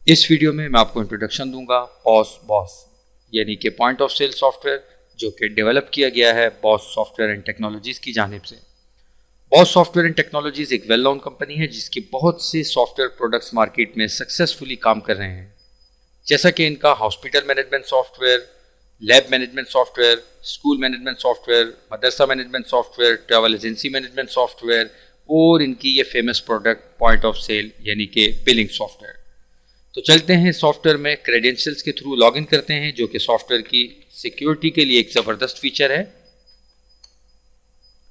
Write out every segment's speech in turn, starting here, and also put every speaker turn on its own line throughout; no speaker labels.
इस वीडियो में मैं आपको इंट्रोडक्शन दूंगा बॉस यानी कि पॉइंट ऑफ सेल सॉफ्टवेयर, जो कि डेवलप किया गया है बॉस सॉफ्टवेयर एंड टेक्नोलॉजीज की जानिब से। बॉस सॉफ्टवेयर एंड टेक्नोलॉजीज एक वेल नोन कंपनी है जिसकी बहुत से सॉफ्टवेयर प्रोडक्ट्स मार्केट में सक्सेसफुली काम कर रहे हैं, जैसा कि इनका hospital management software, lab management software, school management software, मदरसा management software, travel agency management software और इनकी ये famous product point of sale यानी कि बिलिंग सॉफ्टवेयर। तो चलते हैं सॉफ्टवेयर में क्रेडेंशियल्स के थ्रू लॉगिन करते हैं, जो कि सॉफ्टवेयर की सिक्योरिटी के लिए एक ज़बरदस्त फीचर है।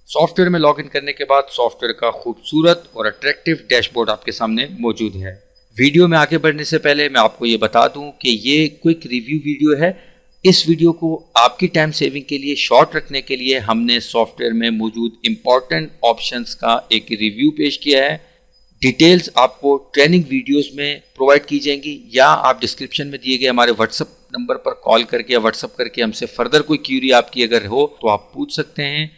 सॉफ्टवेयर में लॉगिन करने के बाद सॉफ्टवेयर का खूबसूरत और अट्रैक्टिव डैशबोर्ड आपके सामने मौजूद है। वीडियो में आगे बढ़ने से पहले मैं आपको ये बता दूं कि ये क्विक रिव्यू वीडियो है। इस वीडियो को आपकी टाइम सेविंग के लिए, शॉर्ट रखने के लिए हमने सॉफ्टवेयर में मौजूद इंपॉर्टेंट ऑप्शंस का एक रिव्यू पेश किया है। डिटेल्स आपको ट्रेनिंग वीडियोस में प्रोवाइड की जाएंगी, या आप डिस्क्रिप्शन में दिए गए हमारे व्हाट्सएप नंबर पर कॉल करके या व्हाट्सएप करके हमसे फर्दर कोई क्यूरी आपकी अगर हो तो आप पूछ सकते हैं।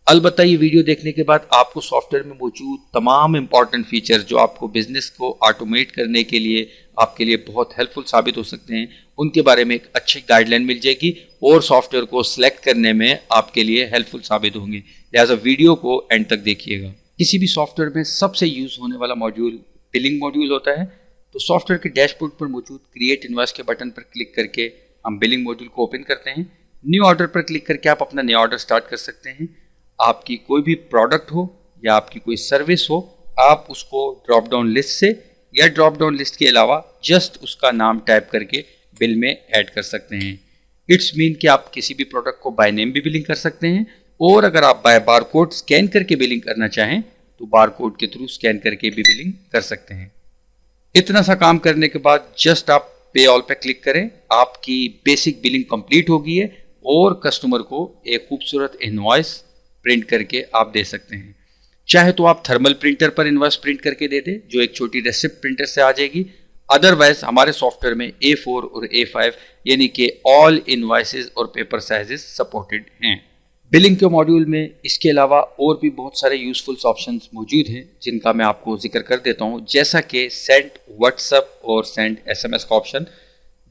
अलबत्ता ये वीडियो देखने के बाद आपको सॉफ्टवेयर में मौजूद तमाम इंपॉर्टेंट फीचर्स जो आपको बिजनेस को ऑटोमेट करने के लिए आपके लिए बहुत हेल्पफुल साबित हो सकते हैं, उनके बारे में एक अच्छी गाइडलाइन मिल जाएगी और सॉफ्टवेयर को सिलेक्ट करने में आपके लिए हेल्पफुल साबित होंगे। लिहाजा वीडियो को एंड तक देखिएगा। किसी भी सॉफ्टवेयर में सबसे यूज होने वाला मॉड्यूल बिलिंग मॉड्यूल होता है। तो सॉफ्टवेयर के डैशबोर्ड पर मौजूद क्रिएट इनवॉइस के बटन पर क्लिक करके हम बिलिंग मॉड्यूल को ओपन करते हैं। न्यू ऑर्डर पर क्लिक करके आप अपना नया ऑर्डर स्टार्ट कर सकते हैं। आपकी कोई भी प्रोडक्ट हो या आपकी कोई सर्विस हो, आप उसको ड्रॉप डाउन लिस्ट से या ड्रॉप डाउन लिस्ट के अलावा जस्ट उसका नाम टाइप करके बिल में ऐड कर सकते हैं। इट्स मीन कि आप किसी भी प्रोडक्ट को बाय नेम भी बिलिंग कर सकते हैं, और अगर आप बाय बारकोड स्कैन करके बिलिंग करना चाहें तो बारकोड के थ्रू स्कैन करके भी बिलिंग कर सकते हैं। इतना सा काम करने के बाद जस्ट आप पे ऑल पे क्लिक करें, आपकी बेसिक बिलिंग कंप्लीट हो गई है और कस्टमर को एक खूबसूरत इनवॉइस प्रिंट करके आप दे सकते हैं। चाहे तो आप थर्मल प्रिंटर पर इनवॉइस प्रिंट करके दे दें, जो एक छोटी रेसिप्ट प्रिंटर से आ जाएगी। अदरवाइज हमारे सॉफ्टवेयर में A4 और A5 यानी कि ऑल इनवॉइसेस और पेपर साइजेस सपोर्टेड हैं। बिलिंग के मॉड्यूल में इसके अलावा और भी बहुत सारे यूजफुल ऑप्शंस मौजूद हैं, जिनका मैं आपको जिक्र कर देता हूं, जैसा कि सेंड व्हाट्सएप और सेंड SMS का ऑप्शन।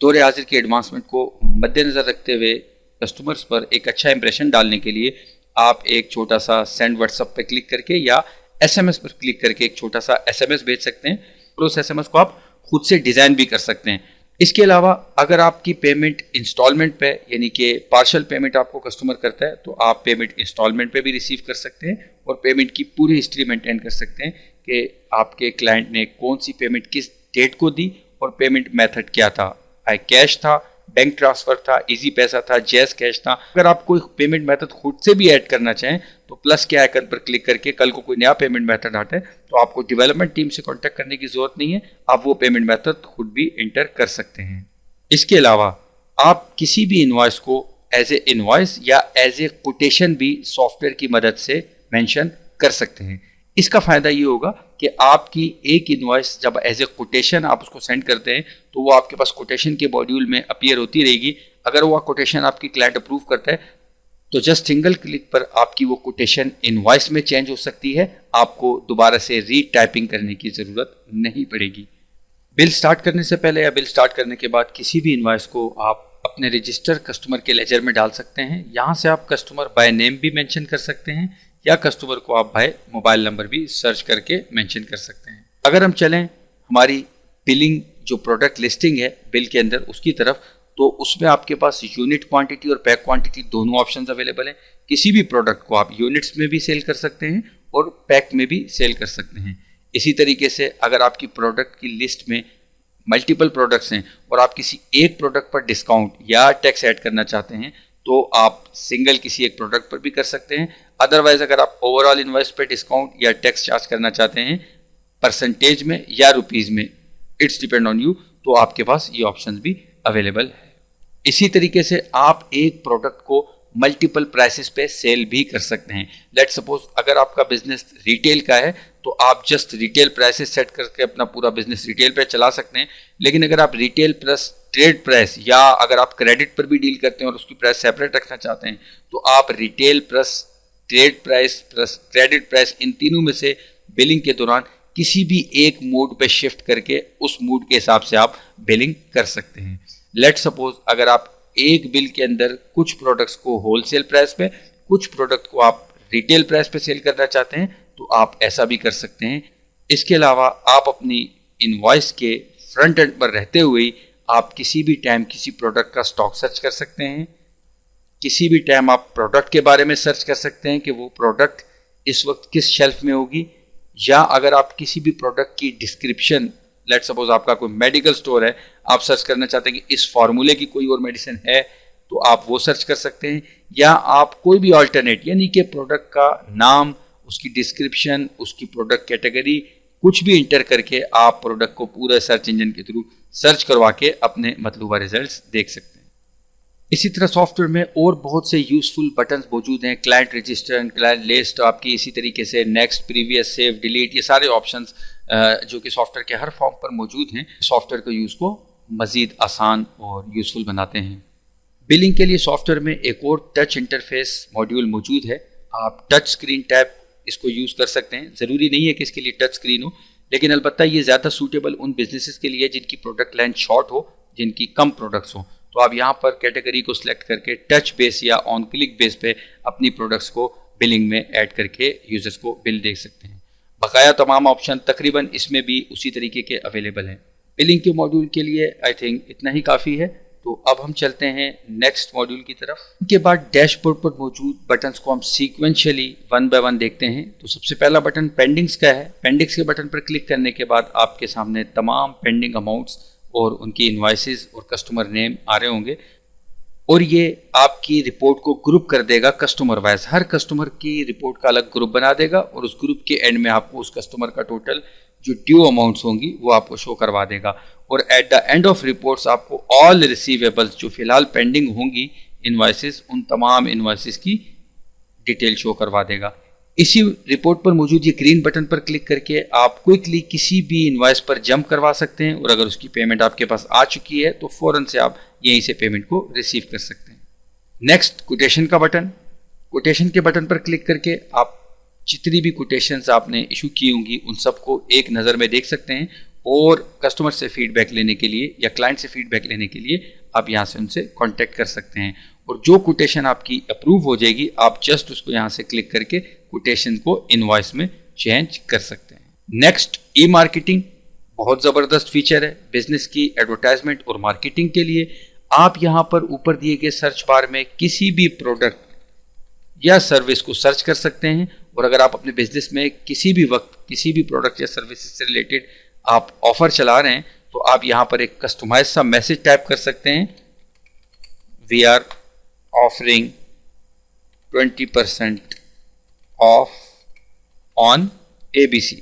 दौरे हाजिर की एडवांसमेंट को मद्देनजर रखते हुए कस्टमर्स पर एक अच्छा इंप्रेशन डालने के लिए आप एक छोटा सा सेंड व्हाट्सएप पर क्लिक करके या SMS पर क्लिक करके एक छोटा सा SMS भेज सकते हैं, और उस SMS को आप खुद से डिज़ाइन भी कर सकते हैं। इसके अलावा अगर आपकी पेमेंट इंस्टॉलमेंट पे यानी कि पार्शियल पेमेंट आपको कस्टमर करता है, तो आप पेमेंट इंस्टॉलमेंट पे भी रिसीव कर सकते हैं और पेमेंट की पूरी हिस्ट्री मेंटेन कर सकते हैं कि आपके क्लाइंट ने कौन सी पेमेंट किस डेट को दी और पेमेंट मेथड क्या था। आई कैश था, बैंक ट्रांसफर था, इजी पैसा था, जैस कैश था। अगर आप कोई पेमेंट मेथड खुद से भी ऐड करना चाहें तो प्लस के आइकन पर क्लिक करके कल को कोई नया पेमेंट मेथड आता है तो आपको डेवलपमेंट टीम से कांटेक्ट करने की जरूरत नहीं है, आप वो पेमेंट मेथड खुद भी इंटर कर सकते हैं। इसके अलावा आप किसी भी इनवॉइस को एज ए इनवॉइस या एज ए कोटेशन भी सॉफ्टवेयर की मदद से मेंशन कर सकते हैं। इसका फायदा ये होगा कि आपकी एक इनवॉइस जब एज ए कोटेशन आप उसको सेंड करते हैं तो वो आपके पास कोटेशन के मॉड्यूल में अपीयर होती रहेगी। अगर वो कोटेशन आपकी क्लाइंट अप्रूव करता है तो जस्ट सिंगल क्लिक पर आपकी वो कोटेशन इनवॉइस में चेंज हो सकती है, आपको दोबारा से रीटाइपिंग करने की जरूरत नहीं पड़ेगी। बिल स्टार्ट करने से पहले या बिल स्टार्ट करने के बाद किसी भी इनवॉइस को आप अपने रजिस्टर कस्टमर के लेजर में डाल सकते हैं। यहाँ से आप कस्टमर बाय नेम भी मेंशन कर सकते हैं या कस्टमर को आप बाय मोबाइल नंबर भी सर्च करके मेंशन कर सकते हैं। अगर हम चलें हमारी बिलिंग जो प्रोडक्ट लिस्टिंग है बिल के अंदर उसकी तरफ, तो उसमें आपके पास यूनिट क्वांटिटी और पैक क्वांटिटी दोनों ऑप्शंस अवेलेबल हैं। किसी भी प्रोडक्ट को आप यूनिट्स में भी सेल कर सकते हैं और पैक में भी सेल कर सकते हैं। इसी तरीके से अगर आपकी प्रोडक्ट की लिस्ट में मल्टीपल प्रोडक्ट्स हैं और आप किसी एक प्रोडक्ट पर डिस्काउंट या टैक्स ऐड करना चाहते हैं तो आप सिंगल किसी एक प्रोडक्ट पर भी कर सकते हैं। अदरवाइज अगर आप ओवरऑल इनवॉइस पर डिस्काउंट या टैक्स चार्ज करना चाहते हैं परसेंटेज में या रुपीज़ में, इट्स डिपेंड ऑन यू, तो आपके पास ये ऑप्शन भी अवेलेबल है। इसी तरीके से आप एक प्रोडक्ट को मल्टीपल प्राइसेस पे सेल भी कर सकते हैं। लेट्स सपोज अगर आपका बिजनेस रिटेल का है तो आप जस्ट रिटेल प्राइसेस सेट करके अपना पूरा बिजनेस रिटेल पे चला सकते हैं। लेकिन अगर आप रिटेल प्लस ट्रेड प्राइस या अगर आप क्रेडिट पर भी डील करते हैं और उसकी प्राइस सेपरेट रखना चाहते हैं तो आप retail plus trade price plus credit price in तीनों में से बिलिंग के दौरान किसी भी एक मोड पे शिफ्ट करके उस मोड के हिसाब से आप बिलिंग कर सकते हैं। लेट सपोज अगर आप एक बिल के अंदर कुछ प्रोडक्ट्स को होलसेल प्राइस पे, कुछ प्रोडक्ट को आप रिटेल प्राइस पे सेल करना चाहते हैं तो आप ऐसा भी कर सकते हैं। इसके अलावा आप अपनी इनवॉइस के फ्रंट एंड पर रहते हुए आप किसी भी टाइम किसी प्रोडक्ट का स्टॉक सर्च कर सकते हैं। किसी भी टाइम आप प्रोडक्ट के बारे में सर्च कर सकते हैं कि वो प्रोडक्ट इस वक्त किस शेल्फ में होगी, या अगर आप किसी भी प्रोडक्ट की डिस्क्रिप्शन, लेट सपोज आपका कोई मेडिकल स्टोर है, आप सर्च करना चाहते हैं कि इस फार्मूले की कोई और मेडिसिन है तो आप वो सर्च कर सकते हैं। या आप कोई भी ऑल्टरनेट यानी कि प्रोडक्ट का नाम, उसकी डिस्क्रिप्शन, उसकी प्रोडक्ट कैटेगरी कुछ भी इंटर करके आप प्रोडक्ट को पूरा सर्च इंजन के थ्रू सर्च करवा के अपने मतलूबा रिजल्ट्स देख सकते हैं। इसी तरह सॉफ्टवेयर में और बहुत से यूजफुल बटन्स मौजूद हैं, client register and client list, आपकी इसी तरीके से नेक्स्ट, प्रीवियस, सेव, डिलीट, ये सारे ऑप्शंस जो कि सॉफ्टवेयर के हर फॉर्म पर मौजूद हैं, सॉफ्टवेयर के यूज़ को मज़ीद आसान और यूजफुल बनाते हैं। बिलिंग के लिए सॉफ्टवेयर में एक और टच इंटरफेस मॉड्यूल मौजूद है। आप टच स्क्रीन टैब इसको यूज़ कर सकते हैं। ज़रूरी नहीं है कि इसके लिए टच स्क्रीन हो, लेकिन अलबत्ता ये ज़्यादा सूटेबल उन बिजनेसेस के लिए जिनकी प्रोडक्ट लाइन शॉर्ट हो, जिनकी कम प्रोडक्ट्स हो। तो आप यहाँ पर कैटेगरी को सिलेक्ट करके टच बेस या ऑन क्लिक बेस पे अपनी प्रोडक्ट्स को बिलिंग में ऐड करके यूजर्स को बिल दे सकते हैं। बकाया तमाम ऑप्शन तकरीबन इसमें भी उसी तरीके के अवेलेबल हैं। बिलिंग के मॉड्यूल के लिए आई थिंक इतना ही काफ़ी है। तो अब हम चलते हैं नेक्स्ट मॉड्यूल की तरफ। इसके बाद डैशबोर्ड पर मौजूद बटन्स को हम सीक्वेंशियली वन बाय वन देखते हैं। तो सबसे पहला बटन पेंडिंग्स का है। पेंडिंग्स के बटन पर क्लिक करने के बाद आपके सामने तमाम पेंडिंग अमाउंट्स और उनकी इनवॉइसेस और कस्टमर नेम आ रहे होंगे, और ये आपकी रिपोर्ट को ग्रुप कर देगा कस्टमर वाइज। हर कस्टमर की रिपोर्ट का अलग ग्रुप बना देगा और उस ग्रुप के एंड में आपको उस कस्टमर का टोटल जो ड्यू अमाउंट्स होंगी वो आपको शो करवा देगा। और at the end of reports आपको ऑल रिसीवेबल्स जो फिलहाल पेंडिंग होंगी इनवॉइसेस, उन तमाम इनवॉइसेस की डिटेल शो करवा देगा। इसी रिपोर्ट पर मौजूद ये ग्रीन बटन पर क्लिक करके आप क्विकली किसी भी इनवॉइस पर जंप करवा सकते हैं, और अगर उसकी पेमेंट आपके पास आ चुकी है तो फौरन से आप यहीं से पेमेंट को रिसीव कर सकते हैं। नेक्स्ट कोटेशन का बटन। कोटेशन के बटन पर क्लिक करके आप जितनी भी कोटेशंस आपने इशू की होंगी उन सबको एक नज़र में देख सकते हैं, और कस्टमर से फीडबैक लेने के लिए या क्लाइंट से फीडबैक लेने के लिए आप यहाँ से उनसे कॉन्टेक्ट कर सकते हैं। और जो कोटेशन आपकी अप्रूव हो जाएगी आप जस्ट उसको यहाँ से क्लिक करके कोटेशन को इनवॉइस में चेंज कर सकते हैं। नेक्स्ट, ई मार्केटिंग बहुत ज़बरदस्त फीचर है बिजनेस की एडवर्टाइजमेंट और मार्केटिंग के लिए। आप यहाँ पर ऊपर दिए गए सर्च बार में किसी भी प्रोडक्ट या सर्विस को सर्च कर सकते हैं, और अगर आप अपने बिजनेस में किसी भी वक्त किसी भी प्रोडक्ट या सर्विस से रिलेटेड आप ऑफर चला रहे हैं तो आप यहाँ पर एक कस्टमाइज सा मैसेज टाइप कर सकते हैं, we are offering 20% off on ABC।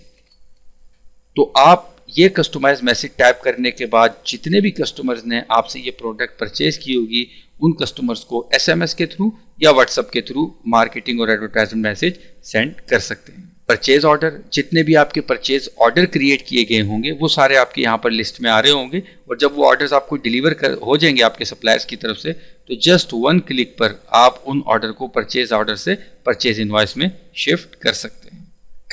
तो आप ये कस्टमाइज मैसेज टाइप करने के बाद जितने भी कस्टमर्स ने आपसे ये प्रोडक्ट परचेज की होगी उन कस्टमर्स को SMS के थ्रू या व्हाट्सएप के थ्रू मार्केटिंग और एडवर्टाइजमेंट मैसेज सेंड कर सकते हैं। परचेज ऑर्डर, जितने भी आपके परचेज ऑर्डर क्रिएट किए गए होंगे वो सारे आपके यहाँ पर लिस्ट में आ रहे होंगे, और जब वो ऑर्डर्स आपको डिलीवर हो जाएंगे आपके सप्लायर्स की तरफ से तो जस्ट वन क्लिक पर आप उन ऑर्डर को परचेज ऑर्डर से परचेज इनवॉइस में शिफ्ट कर सकते हैं।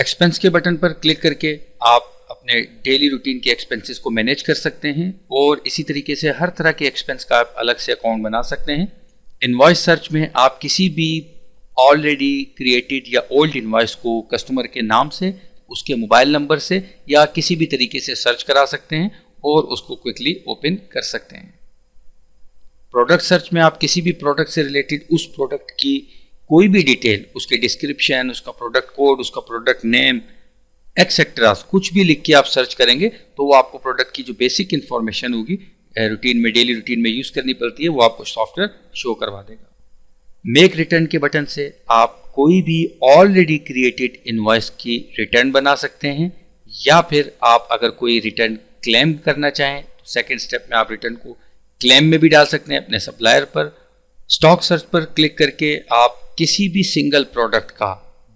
एक्सपेंस के बटन पर क्लिक करके आप अपने डेली रूटीन के एक्सपेंसेस को मैनेज कर सकते हैं, और इसी तरीके से हर तरह के एक्सपेंस का आप अलग से अकाउंट बना सकते हैं। इनवॉइस सर्च में आप किसी भी ऑलरेडी क्रिएटेड या ओल्ड इनवॉइस को कस्टमर के नाम से, उसके मोबाइल नंबर से या किसी भी तरीके से सर्च करा सकते हैं और उसको क्विकली ओपन कर सकते हैं। प्रोडक्ट सर्च में आप किसी भी प्रोडक्ट से रिलेटेड उस प्रोडक्ट की कोई भी डिटेल, उसके डिस्क्रिप्शन, उसका प्रोडक्ट कोड, उसका प्रोडक्ट नेम एक्सेट्रा कुछ भी लिख के आप सर्च करेंगे तो वो आपको प्रोडक्ट की जो बेसिक इंफॉर्मेशन होगी रूटीन में, डेली रूटीन में यूज़ करनी पड़ती है, वो आपको सॉफ्टवेयर शो करवा देगा। मेक रिटर्न के बटन से आप कोई भी ऑलरेडी क्रिएटेड इनवॉइस की रिटर्न बना सकते हैं, या फिर आप अगर कोई रिटर्न क्लेम करना चाहें तो सेकेंड स्टेप में आप रिटर्न को क्लेम में भी डाल सकते हैं अपने सप्लायर पर। स्टॉक सर्च पर क्लिक करके आप किसी भी सिंगल प्रोडक्ट का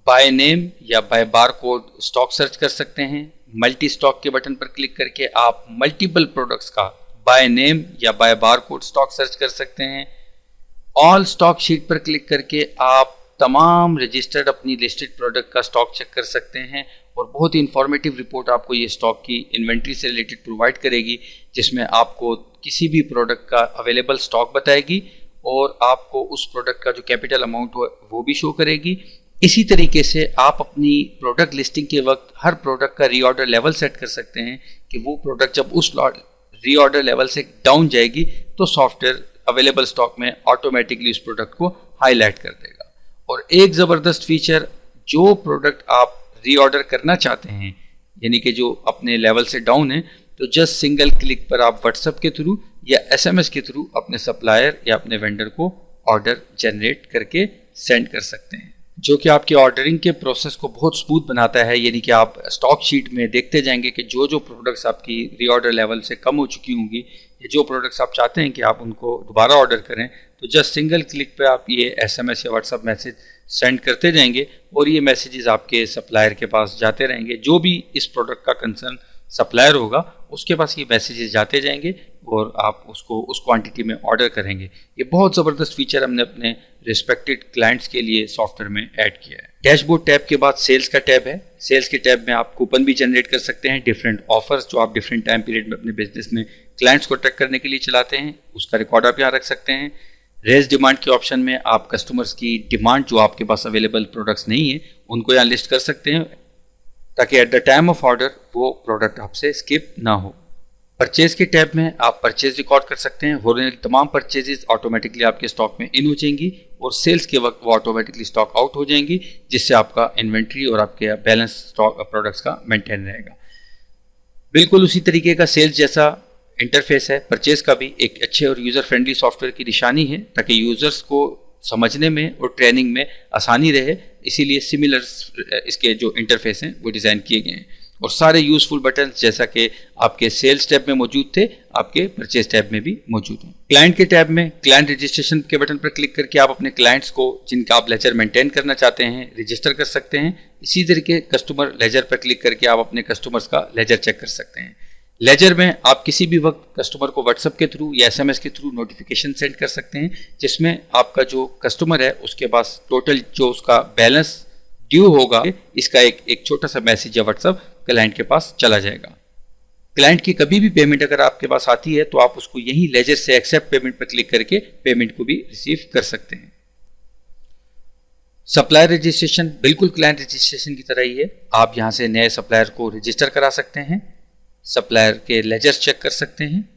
बाय नेम या by bar code stock search कर सकते हैं। मल्टी स्टॉक के बटन पर क्लिक करके आप मल्टीपल प्रोडक्ट्स का बाय नेम या by bar code stock search कर सकते हैं। ऑल स्टॉक शीट पर क्लिक करके आप तमाम रजिस्टर्ड अपनी लिस्टेड प्रोडक्ट का स्टॉक चेक कर सकते हैं और बहुत ही इंफॉर्मेटिव रिपोर्ट आपको ये स्टॉक की इन्वेंट्री से रिलेटेड प्रोवाइड करेगी, जिसमें आपको किसी भी प्रोडक्ट का अवेलेबल स्टॉक बताएगी और आपको उस प्रोडक्ट का जो कैपिटल अमाउंट हो वो भी शो करेगी। इसी तरीके से आप अपनी प्रोडक्ट लिस्टिंग के वक्त हर प्रोडक्ट का रीऑर्डर लेवल सेट कर सकते हैं कि वो प्रोडक्ट जब उस रीऑर्डर लेवल से डाउन जाएगी तो सॉफ्टवेयर अवेलेबल स्टॉक में ऑटोमेटिकली उस प्रोडक्ट को हाईलाइट कर देगा। और एक ज़बरदस्त फीचर, जो प्रोडक्ट आप रीऑर्डर करना चाहते हैं यानी कि जो अपने लेवल से डाउन है, तो जस्ट सिंगल क्लिक पर आप व्हाट्सएप के थ्रू या SMS के थ्रू अपने सप्लायर या अपने वेंडर को ऑर्डर जनरेट करके सेंड कर सकते हैं, जो कि आपके ऑर्डरिंग के प्रोसेस को बहुत स्मूथ बनाता है। यानी कि आप स्टॉक शीट में देखते जाएंगे कि जो जो प्रोडक्ट्स आपकी रीऑर्डर लेवल से कम हो चुकी होंगी या जो प्रोडक्ट्स आप चाहते हैं कि आप उनको दोबारा ऑर्डर करें, तो जस्ट सिंगल क्लिक पे आप ये SMS या व्हाट्सएप मैसेज सेंड करते जाएंगे और ये मैसेजेस आपके सप्लायर के पास जाते रहेंगे। जो भी इस प्रोडक्ट का कंसर्न सप्लायर होगा उसके पास ये मैसेजेस जाते जाएंगे और आप उसको उस क्वांटिटी में ऑर्डर करेंगे। ये बहुत ज़बरदस्त फीचर हमने अपने रिस्पेक्टेड क्लाइंट्स के लिए सॉफ्टवेयर में ऐड किया है। डैशबोर्ड टैब के बाद सेल्स का टैब है। सेल्स के टैब में आप कूपन भी जनरेट कर सकते हैं, डिफरेंट ऑफर्स जो आप डिफरेंट टाइम पीरियड में अपने बिजनेस में क्लाइंट्स को ट्रैक करने के लिए चलाते हैं, उसका रिकॉर्ड आप यहाँ रख सकते हैं। रेज डिमांड के ऑप्शन में आप कस्टमर्स की डिमांड जो आपके पास अवेलेबल प्रोडक्ट्स नहीं है उनको यहाँ लिस्ट कर सकते हैं, ताकि at the time of order वो प्रोडक्ट आपसे स्किप ना हो। परचेज के टैब में आप परचेज रिकॉर्ड कर सकते हैं। होने वाली तमाम परचेजेस ऑटोमेटिकली आपके स्टॉक में इन हो जाएंगी और सेल्स के वक्त वो ऑटोमेटिकली स्टॉक आउट हो जाएंगी, जिससे आपका इन्वेंट्री और आपके बैलेंस स्टॉक प्रोडक्ट्स का मेंटेन रहेगा। बिल्कुल उसी तरीके का सेल्स जैसा इंटरफेस है परचेज का भी, एक अच्छे और यूज़र फ्रेंडली सॉफ्टवेयर की निशानी है ताकि यूज़र्स को समझने में और ट्रेनिंग में आसानी रहे। इसीलिए सिमिलर इसके जो इंटरफेस हैं वो डिज़ाइन किए गए हैं और सारे यूजफुल बटन जैसा कि आपके सेल्स टैब में मौजूद थे आपके परचेज टैब में भी मौजूद हैं। क्लाइंट के टैब में क्लाइंट रजिस्ट्रेशन के बटन पर क्लिक करके आप अपने क्लाइंट्स को जिनका आप लेजर मेंटेन करना चाहते हैं रजिस्टर कर सकते हैं। इसी तरीके कस्टमर लेजर पर क्लिक करके आप अपने कस्टमर्स का लेजर चेक कर सकते हैं। लेजर में आप किसी भी वक्त कस्टमर को व्हाट्सएप के थ्रू या SMS के थ्रू नोटिफिकेशन सेंड कर सकते हैं, जिसमें आपका जो कस्टमर है उसके पास टोटल जो उसका बैलेंस ड्यू होगा इसका एक छोटा सा मैसेज या व्हाट्सएप क्लाइंट के पास चला जाएगा। क्लाइंट की कभी भी पेमेंट अगर आपके पास आती है तो आप उसको यही लेजर से एक्सेप्ट पेमेंट पर क्लिक करके पेमेंट को भी रिसीव कर सकते हैं। सप्लायर रजिस्ट्रेशन बिल्कुल क्लाइंट रजिस्ट्रेशन की तरह ही है। आप यहां से नए सप्लायर को रजिस्टर करा सकते हैं, सप्लायर के लेजर चेक कर सकते हैं।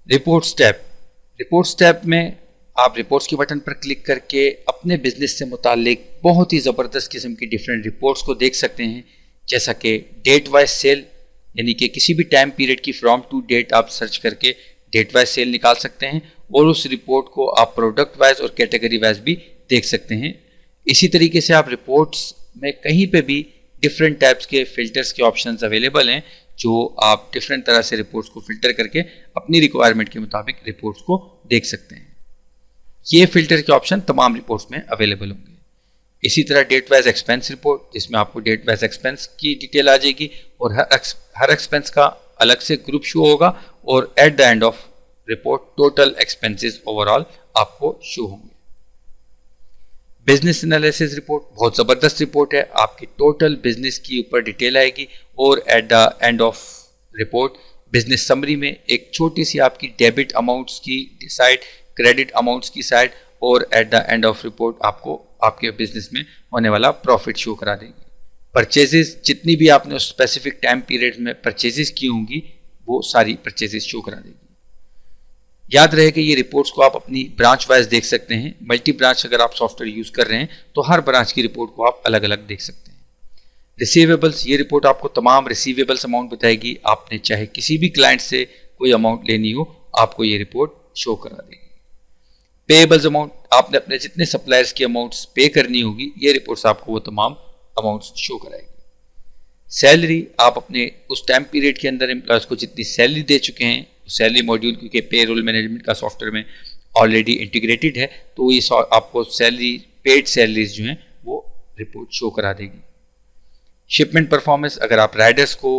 रिपोर्ट्स टैब में आप रिपोर्ट्स के बटन पर क्लिक करके अपने बिजनेस से मुतालिक बहुत ही ज़बरदस्त किस्म की डिफरेंट रिपोर्ट्स को देख सकते हैं, जैसा कि डेट वाइज सेल, यानी कि किसी भी टाइम पीरियड की फ्रॉम टू डेट आप सर्च करके डेट वाइज सेल निकाल सकते हैं और उस रिपोर्ट को आप प्रोडक्ट वाइज और कैटेगरी वाइज भी देख सकते हैं। इसी तरीके से आप रिपोर्ट्स में कहीं पे भी डिफरेंट टाइप्स के फिल्टर्स के ऑप्शंस अवेलेबल हैं, जो आप डिफरेंट तरह से रिपोर्ट्स को फिल्टर करके अपनी रिक्वायरमेंट के मुताबिक रिपोर्ट्स को देख सकते हैं। ये फिल्टर के ऑप्शन तमाम रिपोर्ट्स में अवेलेबल होंगे। इसी तरह डेट वाइज एक्सपेंस रिपोर्ट, जिसमें आपको डेट वाइज एक्सपेंस की डिटेल आ जाएगी और हर एक्सपेंस का अलग से ग्रुप शो होगा और at the end of report total expenses overall आपको शो होंगे। बिजनेस एनालिसिस रिपोर्ट बहुत ज़बरदस्त रिपोर्ट है, आपकी टोटल बिजनेस की ऊपर डिटेल आएगी और at the end of report business summary में एक छोटी सी आपकी डेबिट अमाउंट्स की साइड, क्रेडिट अमाउंट्स की साइड और at the end of report आपको आपके बिजनेस में होने वाला प्रॉफिट शो करा देंगे। परचेजेस जितनी भी आपने उस स्पेसिफिक टाइम पीरियड में परचेजेस की होंगी वो सारी परचेजेस शो करा देगी। याद रहे कि ये रिपोर्ट्स को आप अपनी ब्रांच वाइज देख सकते हैं। मल्टी ब्रांच अगर आप सॉफ्टवेयर यूज कर रहे हैं तो हर ब्रांच की रिपोर्ट को आप अलग अलग देख सकते हैं। रिसीवेबल्स, ये रिपोर्ट आपको तमाम रिसीवेबल्स अमाउंट बताएगी। आपने चाहे किसी भी क्लाइंट से कोई अमाउंट लेनी हो आपको ये रिपोर्ट शो करा देगी। पेएबल्स अमाउंट, आपने अपने जितने सप्लायर्स की अमाउंट्स पे करनी होगी ये रिपोर्ट्स आपको वो तमाम अमाउंट्स शो कराएगी। सैलरी, आप अपने उस टाइम पीरियड के अंदर एम्प्लॉयज को जितनी सैलरी दे चुके हैं, सैलरी मॉड्यूल क्योंकि पेरोल मैनेजमेंट का सॉफ्टवेयर में ऑलरेडी इंटीग्रेटेड है तो ये आपको सैलरी, पेड सैलरीज जो हैं वो रिपोर्ट शो करा देगी। शिपमेंट परफॉर्मेंस, अगर आप राइडर्स को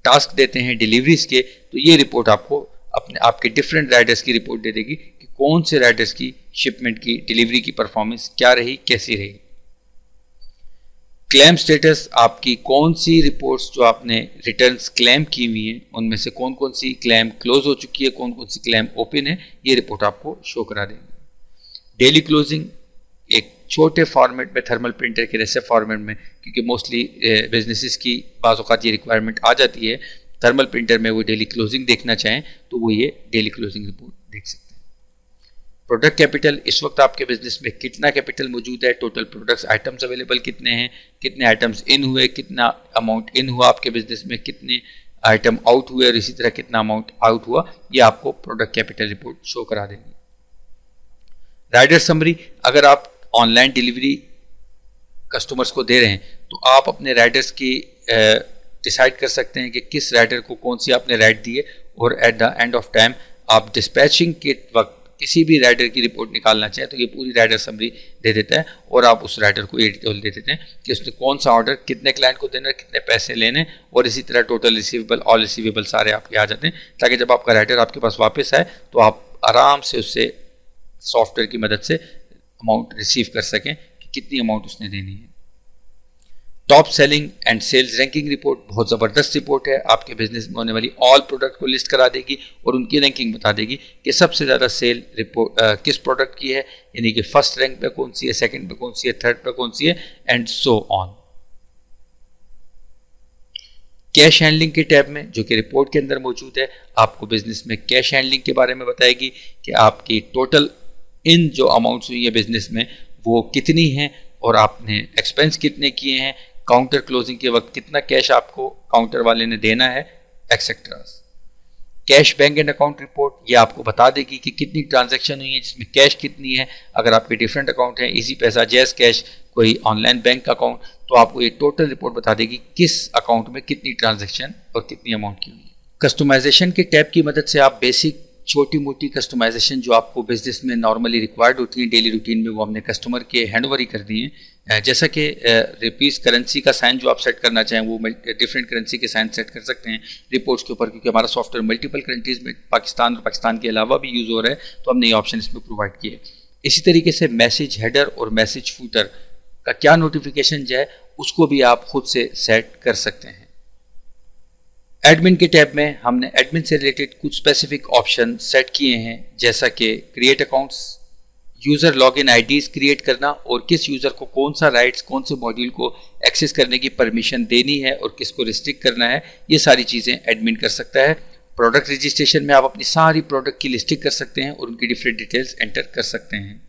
टास्क देते हैं डिलीवरीज के तो ये रिपोर्ट आपको आपके डिफरेंट राइडर्स की रिपोर्ट दे देगी कि कौन से राइडर्स की शिपमेंट की डिलीवरी की परफॉर्मेंस क्या रही, कैसी रही। क्लेम स्टेटस, आपकी कौन सी रिपोर्ट्स जो आपने रिटर्न्स क्लेम की हुई हैं उनमें से कौन कौन सी क्लेम क्लोज हो चुकी है, कौन कौन सी क्लेम ओपन है, ये रिपोर्ट आपको शो करा देंगे। डेली क्लोजिंग एक छोटे फॉर्मेट में थर्मल प्रिंटर के जैसे फॉर्मेट में, क्योंकि मोस्टली बिजनेसेस की बाज़ औक़ात ये रिक्वायरमेंट आ जाती है थर्मल प्रिंटर में वो डेली क्लोजिंग देखना चाहें तो वो ये डेली क्लोजिंग रिपोर्ट देख सकते हैं। प्रोडक्ट कैपिटल, इस वक्त आपके बिजनेस में कितना कैपिटल मौजूद है, टोटल प्रोडक्ट्स आइटम्स अवेलेबल कितने हैं, कितने आइटम्स इन हुए, कितना अमाउंट इन हुआ आपके बिजनेस में, कितने आइटम आउट हुए और इसी तरह कितना अमाउंट आउट हुआ, ये आपको प्रोडक्ट कैपिटल रिपोर्ट शो करा देंगे। राइडर समरी, अगर आप ऑनलाइन डिलीवरी कस्टमर्स को दे रहे हैं तो आप अपने राइडर्स की डिसाइड कर सकते हैं कि किस राइडर को कौन सी आपने राइड दी है, और at the end of time आप डिस्पैचिंग के वक्त किसी भी राइडर की रिपोर्ट निकालना चाहें तो ये पूरी राइडर समरी दे देता है, और आप उस राइडर को ये डिटेल दे देते हैं कि उसने कौन सा ऑर्डर कितने क्लाइंट को देना है, कितने पैसे लेने, और इसी तरह टोटल रिसीवेबल, ऑल रिसीवेबल सारे आपके आ जाते हैं, ताकि जब आपका राइडर आपके पास वापस आए तो आप आराम से उससे सॉफ्टवेयर की मदद से अमाउंट रिसीव कर सकें कि कितनी अमाउंट उसने देनी है। Top selling and sales ranking report बहुत ज़बरदस्त रिपोर्ट है, आपके बिजनेस में होने वाली ऑल प्रोडक्ट को लिस्ट करा देगी और उनकी रैंकिंग बता देगी कि सबसे ज़्यादा सेल रिपोर्ट किस प्रोडक्ट की है, यानी कि फर्स्ट रैंक पे कौन सी है, सेकंड पे कौन सी है, थर्ड पे कौन सी है, and so on. Cash handling के टैब में, जो कि रिपोर्ट के अंदर मौजूद है, आपको बिजनेस में कैश हैंडलिंग के बारे में बताएगी कि आपकी टोटल इन जो अमाउंट्स हुई है बिजनेस में वो कितनी हैं और आपने एक्सपेंस कितने किए हैं, काउंटर क्लोजिंग के वक्त कितना कैश आपको काउंटर वाले ने देना है, etcetera. Cash bank and account report, ये आपको बता देगी कि कितनी ट्रांजैक्शन हुई है, जिसमें कैश कितनी है, अगर आपके डिफरेंट अकाउंट हैं, इजी पैसा, जैस कैश, कोई ऑनलाइन बैंक अकाउंट, तो आपको ये टोटल रिपोर्ट बता देगी किस अकाउंट में कितनी ट्रांजैक्शन और कितनी अमाउंट की हुई है। कस्टमाइजेशन के टैब की मदद से आप बेसिक छोटी मोटी कस्टमाइजेशन जो आपको बिजनेस में नॉर्मली रिक्वायर्ड होती है डेली रूटीन में, वो हमने कस्टमर के हैंडओवर ही कर दी हैं। जैसा कि रुपीज़ करेंसी का साइन जो आप सेट करना चाहें वो डिफरेंट करेंसी के साइन सेट कर सकते हैं रिपोर्ट्स के ऊपर, क्योंकि हमारा सॉफ्टवेयर मल्टीपल कंट्रीज़ में पाकिस्तान और पाकिस्तान के अलावा भी यूज़ हो रहा है, तो हमने ये ऑप्शन इसमें प्रोवाइड किए। इसी तरीके से मैसेज हेडर और मैसेज फूटर का क्या नोटिफिकेशन जाए उसको भी आप खुद से सेट कर सकते हैं। एडमिन के टैब में हमने एडमिन से रिलेटेड कुछ स्पेसिफिक ऑप्शन सेट किए हैं, जैसा कि create accounts, user login IDs create करना और किस यूज़र को कौन सा राइट्स, कौन से मॉड्यूल को एक्सेस करने की परमिशन देनी है और किसको रिस्ट्रिक्ट करना है, ये सारी चीज़ें एडमिन कर सकता है। प्रोडक्ट रजिस्ट्रेशन में आप अपनी सारी प्रोडक्ट की लिस्टिंग कर सकते हैं और उनकी डिफरेंट डिटेल्स एंटर कर सकते हैं।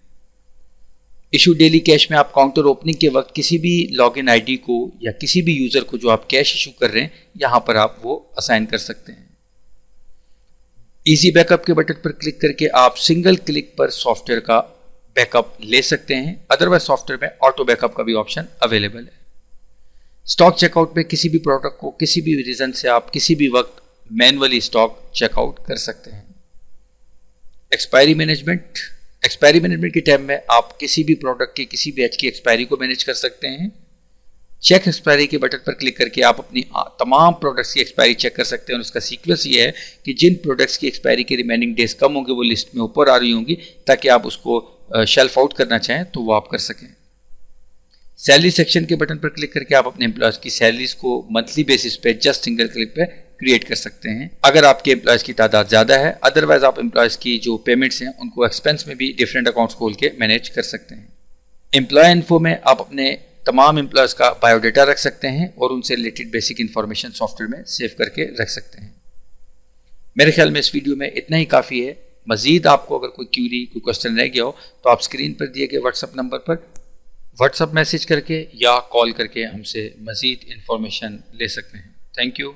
इशू डेली कैश में आप काउंटर ओपनिंग के वक्त किसी भी लॉगिन आईडी को या किसी भी यूज़र को जो आप कैश इशू कर रहे हैं यहाँ पर आप वो असाइन कर सकते हैं। इजी बैकअप के बटन पर क्लिक करके आप सिंगल क्लिक पर सॉफ्टवेयर का बैकअप ले सकते हैं, अदरवाइज सॉफ्टवेयर में ऑटो बैकअप का भी ऑप्शन अवेलेबल है। स्टॉक चेकआउट में किसी भी प्रोडक्ट को किसी भी रीज़न से आप किसी भी वक्त मैनुअली स्टॉक चेकआउट कर सकते हैं। एक्सपायरी मैनेजमेंट के टैब में आप किसी भी प्रोडक्ट की किसी बैच की एक्सपायरी को मैनेज कर सकते हैं। चेक एक्सपायरी के बटन पर क्लिक करके आप अपनी तमाम प्रोडक्ट्स की एक्सपायरी चेक कर सकते हैं और उसका सीक्वेंस ये है कि जिन प्रोडक्ट्स की एक्सपायरी के रिमेनिंग डेज कम होंगे वो लिस्ट में ऊपर आ रही होंगी, ताकि आप उसको शेल्फ आउट करना चाहें तो वो आप कर सकें। सैलरी सेक्शन के बटन पर क्लिक करके आप अपने एम्प्लॉयज की सैलरीज को मंथली बेसिस पे जस्ट सिंगल क्लिक पे क्रिएट कर सकते हैं, अगर आपके एम्प्लॉयज की तादाद ज़्यादा है। अदरवाइज आप एम्प्लॉयज की जो पेमेंट्स हैं उनको एक्सपेंस में भी डिफरेंट अकाउंट्स खोल के मैनेज कर सकते हैं। एम्प्लॉय इन्फो में आप अपने तमाम एम्प्लॉयज़ का बायोडाटा रख सकते हैं और उनसे रिलेटेड बेसिक इन्फॉर्मेशन सॉफ्टवेयर में सेव करके रख सकते हैं। मेरे ख्याल में इस वीडियो में इतना ही काफ़ी है। मज़ीद आपको अगर कोई क्यूरी, कोई क्वेश्चन रह गया हो तो आप स्क्रीन पर दिए गए व्हाट्सएप नंबर पर व्हाट्सएप मैसेज करके या कॉल करके हमसे मज़ीद इन्फॉर्मेशन ले सकते हैं। Thank you.